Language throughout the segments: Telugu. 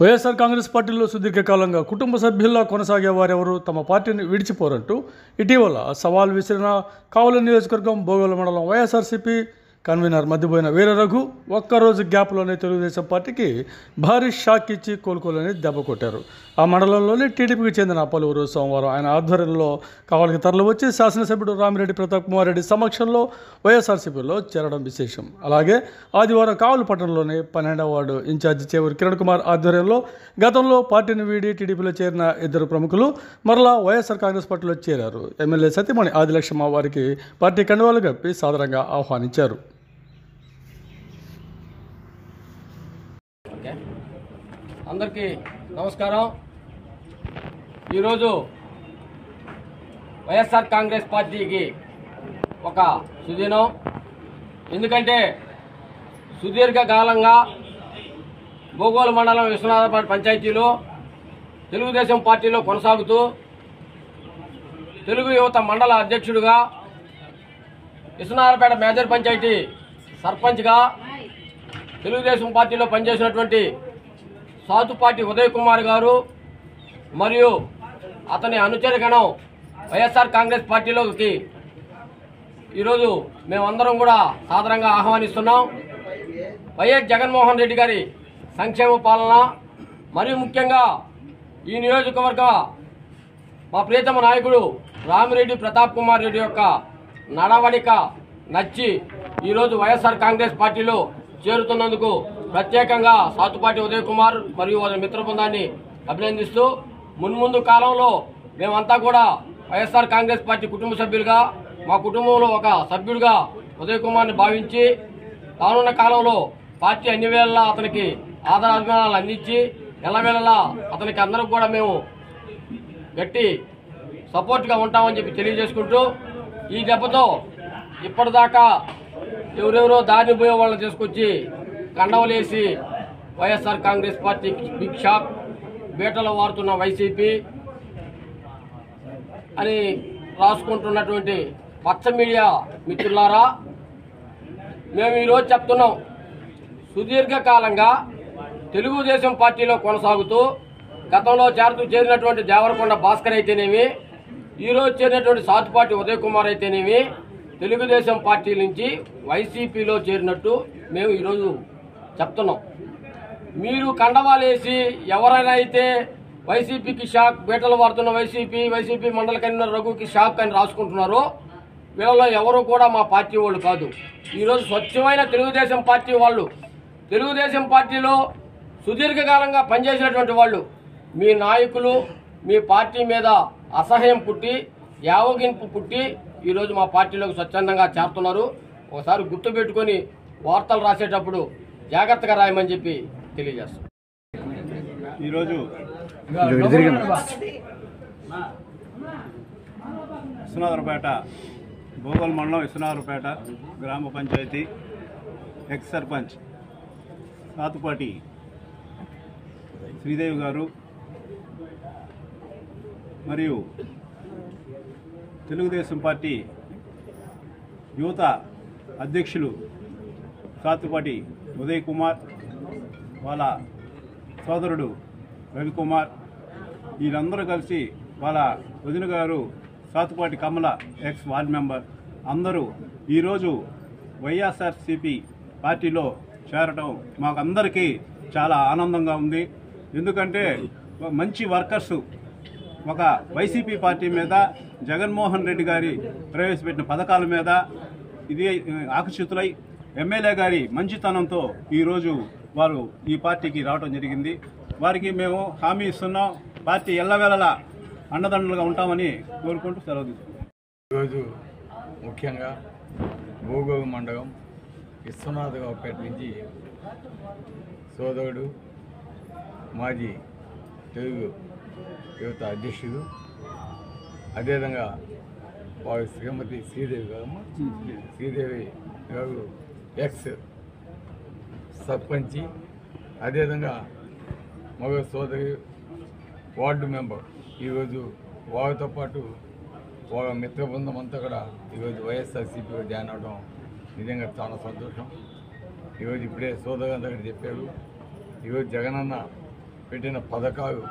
వైఎస్ఆర్ కాంగ్రెస్ పార్టీలో సుదీర్ఘకాలంగా కుటుంబ సభ్యుల్లా కొనసాగే వారెవరూ తమ పార్టీని విడిచిపోరంటూ ఇటీవల సవాల్ విసిరిన కావలి నియోజకవర్గం బోగోలు మండలం వైఎస్ఆర్సీపీ కన్వీనర్ మద్దిపోయిన వీర రఘు ఒక్కరోజు గ్యాప్లోనే తెలుగుదేశం పార్టీకి భారీ షాక్ ఇచ్చి కోలుకోలేని దెబ్బ కొట్టారు. ఆ మండలంలోని టీడీపీకి చెందిన పలువురు సోమవారం ఆయన ఆధ్వర్యంలో కావలికి తరలి వచ్చి శాసనసభ్యుడు రామిరెడ్డి ప్రతాప్ కుమార్ రెడ్డి సమక్షంలో వైఎస్ఆర్సీపీలో చేరడం విశేషం. అలాగే ఆదివారం కావలి పట్టణంలోని 12వ వార్డు ఇన్ఛార్జి చేవూరి కిరణ్ కుమార్ ఆధ్వర్యంలో గతంలో పార్టీని వీడి టీడీపీలో చేరిన ఇద్దరు ప్రముఖులు మరలా వైఎస్ఆర్ కాంగ్రెస్ పార్టీలో చేరారు. ఎమ్మెల్యే సతీమణి ఆదిలక్ష్మ వారికి పార్టీ కండువాలు కప్పి సాదరంగా ఆహ్వానించారు. అందరికీ నమస్కారం. ఈరోజు వైఎస్ఆర్ కాంగ్రెస్ పార్టీకి ఒక సుదినం. ఎందుకంటే సుదీర్ఘకాలంగా బోగోలు మండలం విశ్వనాథపేట పంచాయతీలో తెలుగుదేశం పార్టీలో కొనసాగుతూ తెలుగు యువత మండల అధ్యక్షుడిగా, విశ్వనాథపేట మేజర్ పంచాయతీ సర్పంచ్గా తెలుగుదేశం పార్టీలో పనిచేసినటువంటి సాతుపాటి ఉదయ్ కుమార్ గారు మరియు అతని అనుచరగణం వైఎస్ఆర్ కాంగ్రెస్ పార్టీలోకి ఈరోజు మేమందరం కూడా సాదరంగా ఆహ్వానిస్తున్నాం. వైఎస్ జగన్మోహన్ రెడ్డి గారి సంక్షేమ పాలన మరియు ముఖ్యంగా ఈ నియోజకవర్గ మా ప్రియతమ నాయకుడు రామిరెడ్డి ప్రతాప్ కుమార్ రెడ్డి యొక్క నడవడిక నచ్చి ఈరోజు వైఎస్ఆర్ కాంగ్రెస్ పార్టీలో చేరుతున్నందుకు ప్రత్యేకంగా సాతుపాటి ఉదయ్ కుమార్ మరియు వారి మిత్ర బృందాన్ని అభినందిస్తూ, మున్ముందు కాలంలో మేమంతా కూడా వైఎస్ఆర్ కాంగ్రెస్ పార్టీ కుటుంబ సభ్యులుగా, మా కుటుంబంలో ఒక సభ్యుడిగా ఉదయ్ కుమార్ని భావించి రానున్న కాలంలో పార్టీ అన్ని వేళలా అతనికి ఆదరాభిమానాలు అందించి ఎల్లవేళలా అతనికి అందరికి కూడా మేము గట్టి సపోర్ట్గా ఉంటామని చెప్పి తెలియజేసుకుంటూ, ఈ దెబ్బతో ఇప్పటిదాకా ఎవరెవరో దారిని పోయే వాళ్ళని తీసుకొచ్చి కండవలేసి వైఎస్ఆర్ కాంగ్రెస్ పార్టీకి బిగ్ షాక్, బీటలు వారుతున్న వైసీపీ అని రాసుకుంటున్నటువంటి పచ్చ మీడియా మిత్రులారా, మేము ఈరోజు చెప్తున్నాం. సుదీర్ఘకాలంగా తెలుగుదేశం పార్టీలో కొనసాగుతూ గతంలో చేరినటువంటి దేవరకొండ భాస్కర్ అయితేనేమి, ఈరోజు చేరినటువంటి సాతుపాటి ఉదయ్ కుమార్ అయితేనేమి తెలుగుదేశం పార్టీ నుంచి వైసీపీలో చేరినట్టు మేము ఈరోజు చెప్తున్నాం. మీరు కండవాలేసి ఎవరైనా అయితే వైసీపీకి షాక్, బీటలు వాడుతున్న వైసీపీ మండల కన్వీనర్ రఘుకి షాక్ అని రాసుకుంటున్నారో వీళ్ళలో ఎవరు కూడా మా పార్టీ వాళ్ళు కాదు. ఈరోజు స్వచ్ఛమైన తెలుగుదేశం పార్టీ వాళ్ళు, తెలుగుదేశం పార్టీలో సుదీర్ఘకాలంగా పనిచేసినటువంటి వాళ్ళు. మీ నాయకులు మీ పార్టీ మీద అసహ్యం పుట్టి, యావగింపు పుట్టి ఈరోజు మా పార్టీలోకి స్వచ్ఛందంగా చేరుతున్నారు. ఒకసారి గుర్తుపెట్టుకొని వార్తలు రాసేటప్పుడు జాగ్రత్తగా రాయమని చెప్పి తెలియజేస్తాం. ఈరోజు విశ్వనాథపేట బోగోలు మండలం విశ్వనాథపేట గ్రామ పంచాయతీ ఎక్స్ సర్పంచ్ సాతుపాటి శ్రీదేవి గారు మరియు తెలుగుదేశం పార్టీ యువత అధ్యక్షులు సాతుపాటి ఉదయ్ కుమార్, వాళ్ళ సోదరుడు రవికుమార్, వీళ్ళందరూ కలిసి వాళ్ళ వదిన గారు సాతుపాటి కమల ఎక్స్ వార్డ్ మెంబర్ అందరూ ఈరోజు వైఎస్ఆర్సీపీ పార్టీలో చేరటం మాకందరికీ చాలా ఆనందంగా ఉంది. ఎందుకంటే మంచి వర్కర్సు ఒక వైసీపీ పార్టీ మీద, జగన్మోహన్ రెడ్డి గారి ప్రవేశపెట్టిన పథకాల మీద ఇది ఆకర్షితులై ఎమ్మెల్యే గారి మంచితనంతో ఈరోజు వారు ఈ పార్టీకి రావడం జరిగింది. వారికి మేము హామీ ఇస్తున్నాం, పార్టీ ఎల్లవేళలా అండదండలుగా ఉంటామని కోరుకుంటూ సెలవు తీసుకుంటాం. ఈరోజు ముఖ్యంగా బోగోలు మండలం విశ్వనాథపేట నుంచి సోదరుడు మాజీ తెలుగు యువత అధ్యక్షుడు, అదేవిధంగా వారి శ్రీమతి శ్రీదేవి గారు ఎక్స్ సర్పంచి, అదేవిధంగా మగ సోదరి వార్డు మెంబర్ ఈరోజు వారితో పాటు వాళ్ళ మిత్ర బృందం అంతా కూడా ఈరోజు వైఎస్ఆర్సీపీలో జాయిన్ అవడం నిజంగా చాలా సంతోషం. ఈరోజు ఇప్పుడే సోదరు అందరికీ చెప్పారు, ఈరోజు జగనన్న పెట్టిన పథకాలు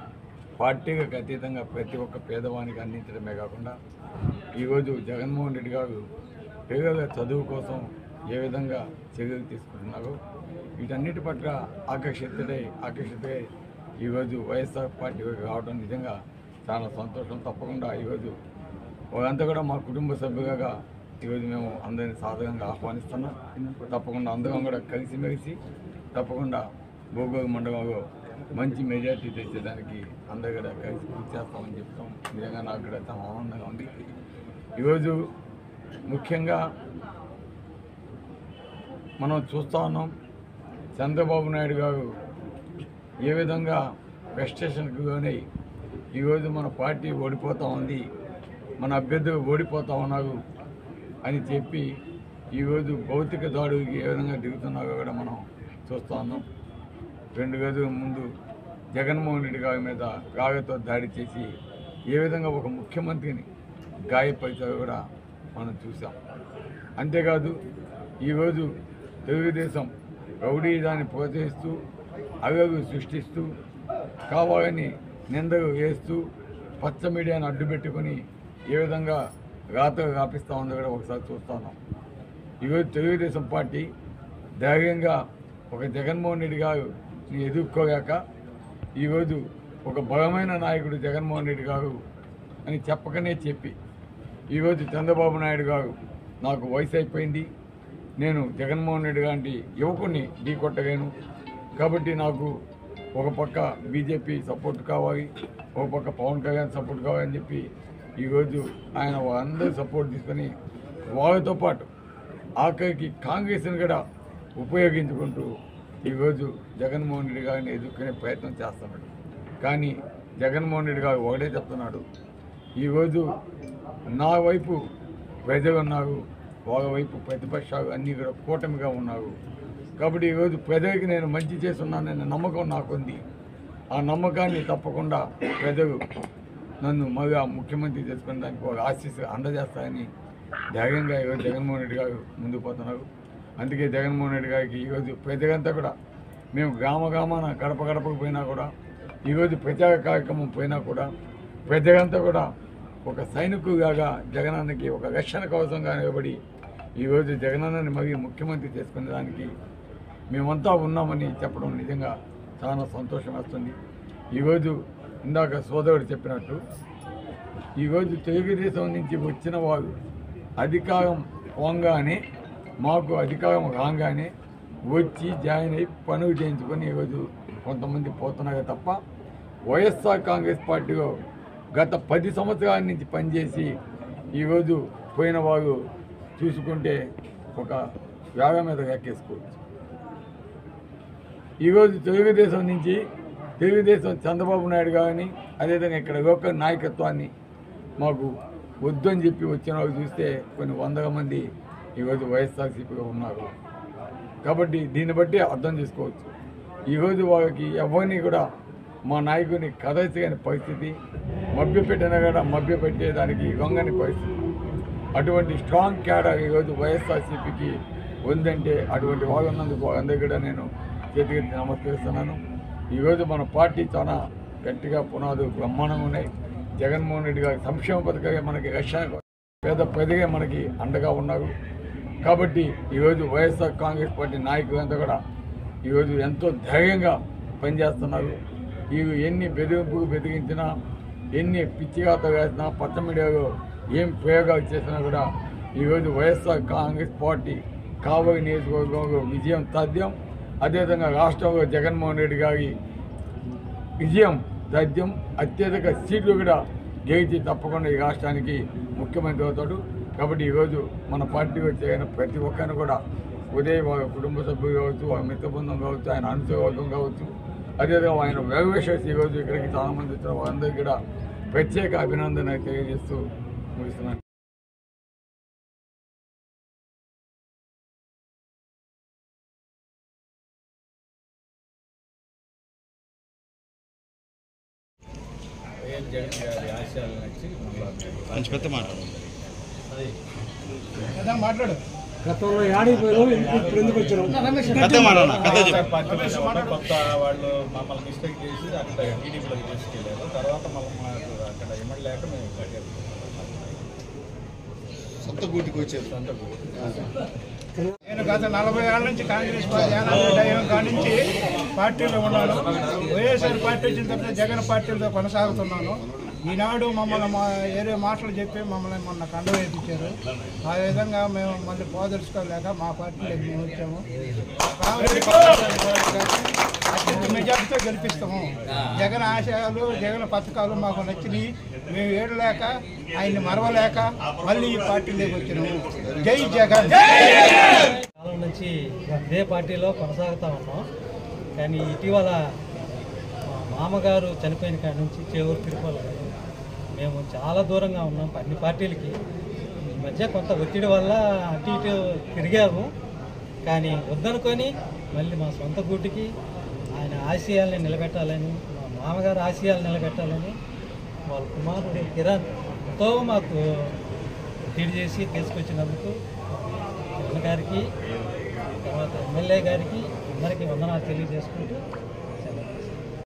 పార్టీలకు అతీతంగా ప్రతి ఒక్క పేదవానికి అందించడమే కాకుండా ఈరోజు జగన్మోహన్ రెడ్డి గారు పేదల చదువు కోసం ఏ విధంగా చర్యలు తీసుకుంటున్నారో వీటన్నిటి పట్ల ఆకర్షితులై ఈరోజు వైఎస్ఆర్ పార్టీకి రావడం నిజంగా చాలా సంతోషం. తప్పకుండా ఈరోజు వాళ్ళంతా కూడా మా కుటుంబ సభ్యులుగా ఈరోజు మేము అందరినీ సాధారణంగా ఆహ్వానిస్తున్నాం. తప్పకుండా అందరం కూడా కలిసిమెలిసి తప్పకుండా బోగోలు మండలంలో మంచి మెజార్టీ తెచ్చేదానికి అందరూ కూడా కలిసి కృషి చేస్తామని చెప్తాం. నిజంగా నాకు కూడా చాలా ఆనందంగా ఉంది. ఈరోజు ముఖ్యంగా మనం చూస్తూ ఉన్నాం, చంద్రబాబు నాయుడు గారు ఏ విధంగా ఫ్రస్ట్రేషన్కి లోనై ఈరోజు మన పార్టీ ఓడిపోతూ ఉంది, మన అభ్యర్థులు ఓడిపోతూ ఉన్నారు అని చెప్పి ఈరోజు భౌతిక దాడులకి ఏ విధంగా దిగుతున్నారో కూడా మనం చూస్తూ ఉన్నాం. 2 రోజుల ముందు జగన్మోహన్ రెడ్డి గారి మీద రాగతో దాడి చేసి ఏ విధంగా ఒక ముఖ్యమంత్రిని గాయపరిచారో కూడా మనం చూసాం. అంతేకాదు ఈరోజు తెలుగుదేశం రౌడీజాన్ని ప్రోత్సహిస్తూ అగలు సృష్టిస్తూ కావాలని నిందలు వేస్తూ పచ్చ మీడియాను అడ్డుపెట్టుకొని ఏ విధంగా రాతలు రాపిస్తూ ఉందో కూడా ఒకసారి చూస్తూ ఉన్నాం. ఈరోజు తెలుగుదేశం పార్టీ ధైర్యంగా ఒక జగన్మోహన్ రెడ్డి గారిని ఎదుర్కోలేక ఈరోజు ఒక బలమైన నాయకుడు జగన్మోహన్ రెడ్డి గారు అని చెప్పకనే చెప్పి ఈరోజు చంద్రబాబు నాయుడు గారు నాకు వయసు అయిపోయింది, నేను జగన్మోహన్ రెడ్డి గారి యువకుడిని ఢీకొట్టలేను కాబట్టి నాకు ఒక పక్క బీజేపీ సపోర్ట్ కావాలి, ఒక పక్క పవన్ కళ్యాణ్ సపోర్ట్ కావాలని చెప్పి ఈరోజు ఆయన అందరూ సపోర్ట్ తీసుకొని వాళ్ళతో పాటు ఆఖరికి కాంగ్రెస్ని కూడా ఉపయోగించుకుంటూ ఈరోజు జగన్మోహన్ రెడ్డి గారిని ఎదుర్కొనే ప్రయత్నం చేస్తున్నాడు. కానీ జగన్మోహన్ రెడ్డి గారు ఒకటే చెప్తున్నాడు, ఈరోజు నా వైపు ప్రజలు ఉన్నారు, వాళ్ళ వైపు ప్రతిపక్షాలు అన్నీ కూడా కూటమిగా ఉన్నారు కాబట్టి ఈరోజు ప్రజలకి నేను మంచి చేస్తున్నాననే నమ్మకం నాకుంది. ఆ నమ్మకాన్ని తప్పకుండా ప్రజలు నన్ను మళ్ళా ముఖ్యమంత్రి చేసుకునే దానికి ఒక ఆశీస్సు అందజేస్తారని ధైర్యంగా ఈరోజు జగన్మోహన్ రెడ్డి గారు ముందుకు పోతున్నారు. అందుకే జగన్మోహన్ రెడ్డి గారికి ఈరోజు ప్రజలంతా కూడా మేము గ్రామాన గడపకు పోయినా కూడా ఈరోజు ప్రచార కార్యక్రమం పోయినా కూడా ప్రజలంతా కూడా ఒక సైనికులుగా జగనన్నకి ఒక రక్షణ కవచంగా నిలబడి ఈరోజు జగనన్నని మళ్ళీ ముఖ్యమంత్రి చేసుకునే దానికి మేమంతా ఉన్నామని చెప్పడం నిజంగా చాలా సంతోషం వస్తుంది. ఈరోజు ఇందాక సోదరుడు చెప్పినట్టు ఈరోజు తెలుగుదేశం నుంచి వచ్చిన వారు అధికారం పోగానే మాకు అధికారం రాగానే వచ్చి జాయిన్ అయ్యి పనులు చేయించుకొని ఈరోజు కొంతమంది పోతున్నారు తప్ప వైఎస్ఆర్ కాంగ్రెస్ పార్టీలో గత 10 సంవత్సరాల నుంచి పనిచేసి ఈరోజు పోయిన వారు చూసుకుంటే ఒక వేగ మీద ఎక్కేసుకోవచ్చు. ఈరోజు తెలుగుదేశం చంద్రబాబు నాయుడు గారిని అదేవిధంగా ఇక్కడ లోకల్ నాయకత్వాన్ని మాకు వద్దని చెప్పి వచ్చిన వాళ్ళు చూస్తే కొన్ని 100 మంది ఈరోజు వైఎస్ఆర్సీపీలో ఉన్నారు. కాబట్టి దీన్ని బట్టి అర్థం చేసుకోవచ్చు. ఈరోజు వాళ్ళకి ఎవరిని కూడా మా నాయకుడిని కదల్చని పరిస్థితి, మభ్యపెట్టినా కూడా మభ్యపెట్టేదానికి లొంగని పరిస్థితి. అటువంటి స్ట్రాంగ్ క్యాడర్ ఈరోజు వైఎస్ఆర్సీపీకి ఉందంటే అటువంటి వాళ్ళు ఉన్నందుకు వాళ్ళందరికీ కూడా నేను చేతికి నమస్కరిస్తున్నాను. ఈరోజు మన పార్టీ చాలా గట్టిగా పునాదులు బ్రహ్మాండంగా ఉన్నాయి. జగన్మోహన్ రెడ్డి గారి సంక్షేమ పథకాలు మనకి రక్షణ పేద ప్రజగా మనకి అండగా ఉన్నారు. కాబట్టి ఈరోజు వైఎస్ఆర్ కాంగ్రెస్ పార్టీ నాయకులంతా కూడా ఈరోజు ఎంతో ధైర్యంగా పనిచేస్తున్నారు. ఇవి ఎన్ని బెదిరించినా ఎన్ని పిచ్చిగాతలు వేసినా పచ్చ మీడియాలో ఏం ప్రయోగాలు చేసినా కూడా ఈరోజు వైఎస్ఆర్ కాంగ్రెస్ పార్టీ కావలి నియోజకవర్గంలో విజయం సాధ్యం. అదేవిధంగా రాష్ట్రంలో జగన్మోహన్ రెడ్డి గారి విజయం సాధ్యం. అత్యధిక సీట్లు కూడా గెలిచి తప్పకుండా ఈ రాష్ట్రానికి ముఖ్యమంత్రి అవుతాడు. కాబట్టి ఈరోజు మన పార్టీలో చేరిన ప్రతి ఒక్కరిని కూడా ఉదయం వాళ్ళ కుటుంబ సభ్యులు కావచ్చు, వాళ్ళ మిత్ర బృందం కావచ్చు, ఆయన అనుసవర్గం కావచ్చు, అదేవిధంగా ఆయన వెల్విషర్స్ ఈరోజు ఇక్కడికి చాలామంది వచ్చిన వాళ్ళందరికీ కూడా ప్రత్యేక అభినందన తెలియజేస్తూ ముగిస్తున్నాను. కొంచెం పెద్ద మాట్లాడు. మాట్లాడు. గతంలో ఆడిపోయాం, ఇప్పుడు ఎందుకు వచ్చాం? కొత్త వాళ్ళు మమ్మల్ని మిస్టేక్ చేసి అక్కడ టీడీపీలోకి తీసుకెళ్ళారు. తర్వాత మళ్ళీ మాకు అక్కడ ఇమ్మడలేక మేము సొంత గూటికి వచ్చారు. నేను గత 40 ఏళ్ళ నుంచి కాంగ్రెస్ పార్టీ కాడి నుంచి పార్టీలో ఉన్నాను. వైఎస్ఆర్ పార్టీ వచ్చిన తర్వాత జగన్ పార్టీలతో కొనసాగుతున్నాను. ఈనాడు మమ్మల్ని ఏరే మాటలు చెప్పి మమ్మల్ని మొన్న కండ వేయించారు. ఆ విధంగా మేము మళ్ళీ పోదలుచుకోలేక మా పార్టీలోకి మేము వచ్చాము. అత్యంత మెజార్టీతో గెలిపిస్తాము. జగన్ ఆశయాలు, జగన్ పథకాలు మాకు నచ్చినాయి. మేము ఏడలేక ఆయన్ని మరవలేక మళ్ళీ ఈ పార్టీలోకి వచ్చినాము. జై జగన్. కాలం నుంచి ఇదే పార్టీలో కొనసాగుతూ ఉన్నాం. కానీ ఇటీవల మామగారు చనిపోయిన కాడి నుంచి చేవూరు తిరుపతి మేము చాలా దూరంగా ఉన్నాం అన్ని పార్టీలకి. ఈ మధ్య కొంత ఒత్తిడి వల్ల అటు ఇటు తిరిగాము. కానీ వద్దనుకొని మళ్ళీ మా సొంత గూటికి ఆయన ఆశయాల్ని నిలబెట్టాలని, మా మామగారు ఆశయాలు నిలబెట్టాలని వాళ్ళ కుమారుడు కిరణ్ ఎంతో మాకు ఒత్తిడి చేసి తీసుకొచ్చినందుకు జగన్ గారికి, తర్వాత ఎమ్మెల్యే గారికి అందరికీ వందనాలు తెలియజేసుకుంటూ